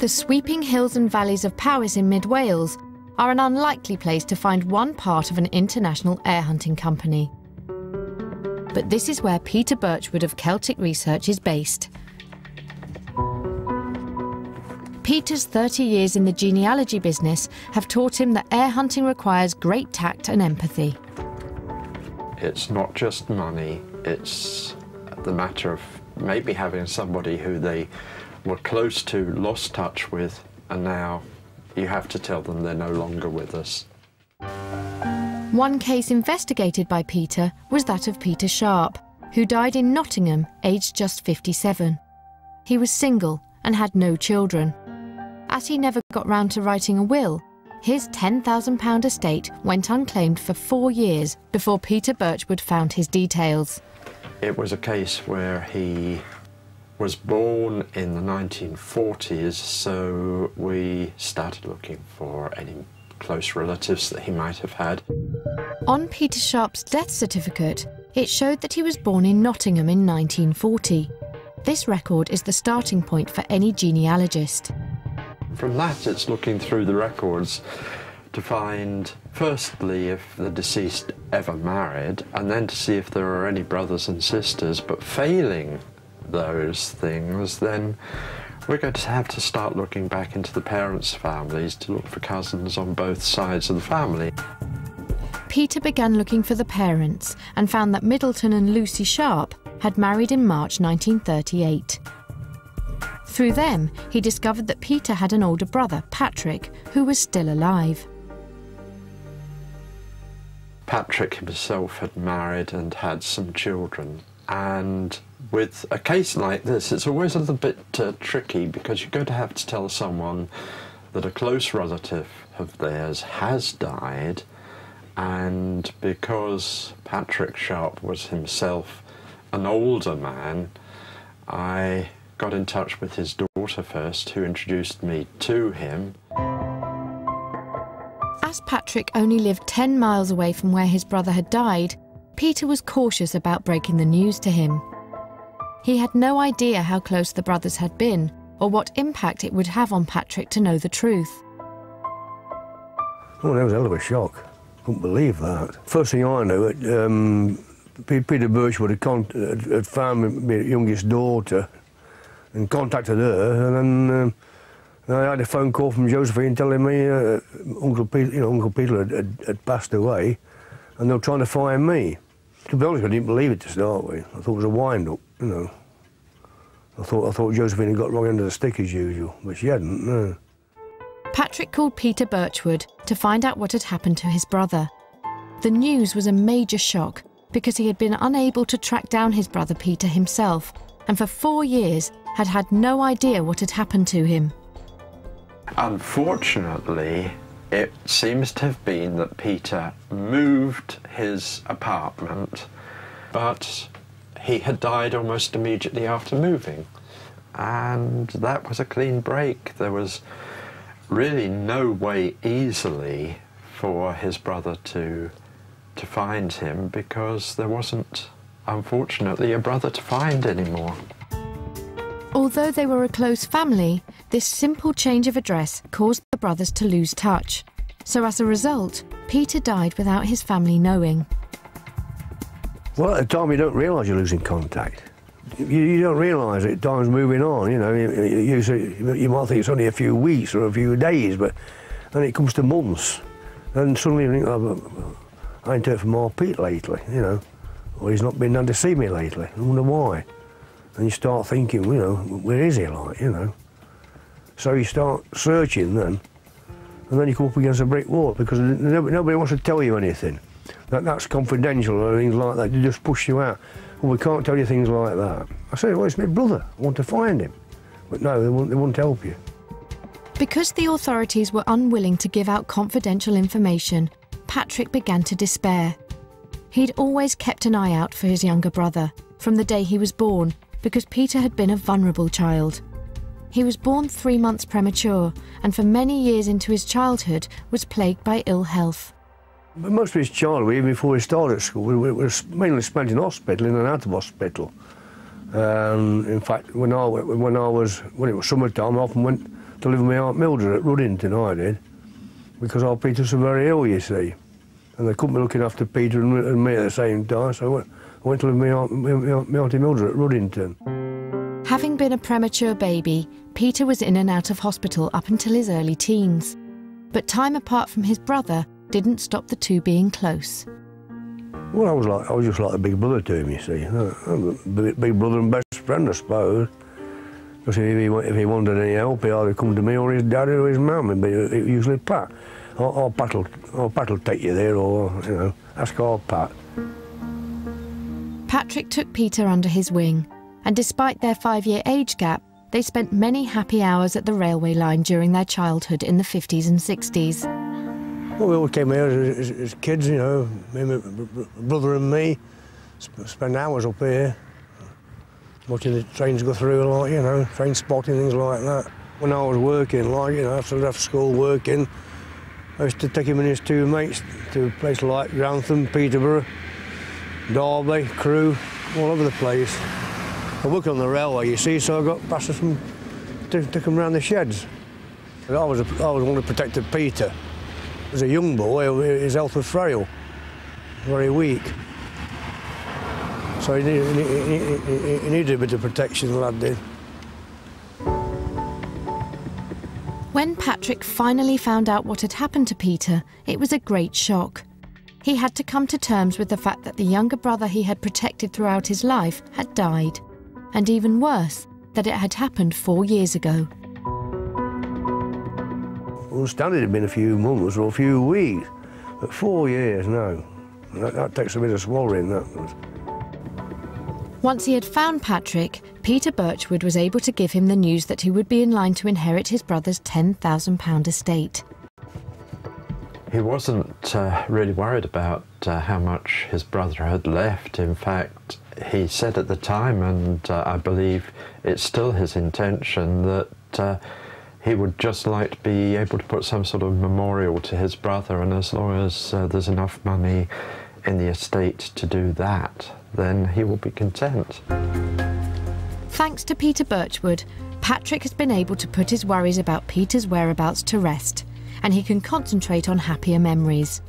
The sweeping hills and valleys of Powys in mid-Wales are an unlikely place to find one part of an international air hunting company. But this is where Peter Birchwood of Celtic Research is based. Peter's 30 years in the genealogy business have taught him that air hunting requires great tact and empathy. It's not just money, it's the matter of maybe having somebody who they were close to, lost touch with, and now you have to tell them they're no longer with us. One case investigated by Peter was that of Peter Sharpe, who died in Nottingham, aged just 57. He was single and had no children. As he never got round to writing a will, his £10,000 estate went unclaimed for 4 years before Peter Birchwood found his details. It was a case where he was born in the 1940s, so we started looking for any close relatives that he might have had. On Peter Sharpe's death certificate, it showed that he was born in Nottingham in 1940. This record is the starting point for any genealogist. From that, it's looking through the records to find, firstly, if the deceased ever married, and then to see if there are any brothers and sisters. But failing those things, then we're going to have to start looking back into the parents' families to look for cousins on both sides of the family. Peter began looking for the parents and found that Middleton and Lucy Sharpe had married in March 1938. Through them, he discovered that Peter had an older brother, Patrick, who was still alive. Patrick himself had married and had some children, and with a case like this, it's always a little bit tricky, because you're going to have to tell someone that a close relative of theirs has died, and because Patrick Sharpe was himself an older man, I got in touch with his daughter first, who introduced me to him. As Patrick only lived 10 miles away from where his brother had died, Peter was cautious about breaking the news to him. He had no idea how close the brothers had been, or what impact it would have on Patrick to know the truth. Oh, that was a hell of a shock. Couldn't believe that. First thing I knew, Peter Birchwood had found my youngest daughter and contacted her, and then I had a phone call from Josephine telling me Uncle Peter had passed away, and they were trying to find me. To be honest, I didn't believe it to start with. I thought it was a wind-up, you know. I thought Josephine had got the wrong end of the stick as usual, but she hadn't, no. Patrick called Peter Birchwood to find out what had happened to his brother. The news was a major shock, because he had been unable to track down his brother Peter himself, and for 4 years had had no idea what had happened to him. Unfortunately, it seems to have been that Peter moved his apartment, but he had died almost immediately after moving, and that was a clean break. There was really no way easily for his brother to find him, because there wasn't, unfortunately, a brother to find anymore. Although they were a close family, this simple change of address caused the brothers to lose touch. So as a result, Peter died without his family knowing. Well, at the time you don't realise you're losing contact. You don't realise it, time's moving on, you know. You might think it's only a few weeks or a few days, but then it comes to months. And suddenly you think, oh, I ain't heard from our Pete lately, you know, or he's not been down to see me lately. I wonder why. And you start thinking, you know, where is he, like, you know? So you start searching then, and then you come up against a brick wall, because nobody wants to tell you anything. That's confidential or things like that. They just push you out. Well, we can't tell you things like that. I said, well, it's my brother. I want to find him. But no, they won't help you. Because the authorities were unwilling to give out confidential information, Patrick began to despair. He'd always kept an eye out for his younger brother, from the day he was born, because Peter had been a vulnerable child. He was born 3 months premature, and for many years into his childhood was plagued by ill health. But most of his childhood, even before he started school, we were mainly spent in hospital, in and out of hospital. In fact, when it was summertime, I often went to live with my Aunt Mildred at Ruddington, I did, because our Peter was very ill, you see. And they couldn't be looking after Peter and me at the same time, so I went to live with my Auntie Mildred at Ruddington. Having been a premature baby, Peter was in and out of hospital up until his early teens. But time apart from his brother didn't stop the two being close. Well, I was just like a big brother to him, you see. Big brother and best friend, I suppose. Because if he wanted any help, he'd either come to me or his dad or his mum. But it usually Pat. Or Pat will take you there, or, you know, ask our Pat. Patrick took Peter under his wing, and despite their 5-year age gap, they spent many happy hours at the railway line during their childhood in the 50s and 60s. Well, we all came here as kids, you know, me, my brother and me, spend hours up here, watching the trains go through, like, you know, train spotting, things like that. When I was working, like, you know, after school working, I used to take him and his two mates to places like Grantham, Peterborough, Derby, Crewe, all over the place. I worked on the railway, you see, so I got passes from took him around the sheds. I was one who protected Peter. As a young boy, his health was frail, very weak. So he needed a bit of protection, the lad did. When Patrick finally found out what had happened to Peter, it was a great shock. He had to come to terms with the fact that the younger brother he had protected throughout his life had died. And even worse, that it had happened 4 years ago. Well, standard it had been a few months or a few weeks, but 4 years, no. That takes a bit of swallowing, that does. Once he had found Patrick, Peter Birchwood was able to give him the news that he would be in line to inherit his brother's £10,000 estate. He wasn't really worried about how much his brother had left. In fact, he said at the time, and I believe it's still his intention, that he would just like to be able to put some sort of memorial to his brother, and as long as there's enough money in the estate to do that, then he will be content. Thanks to Peter Birchwood, Patrick has been able to put his worries about Peter's whereabouts to rest, and he can concentrate on happier memories.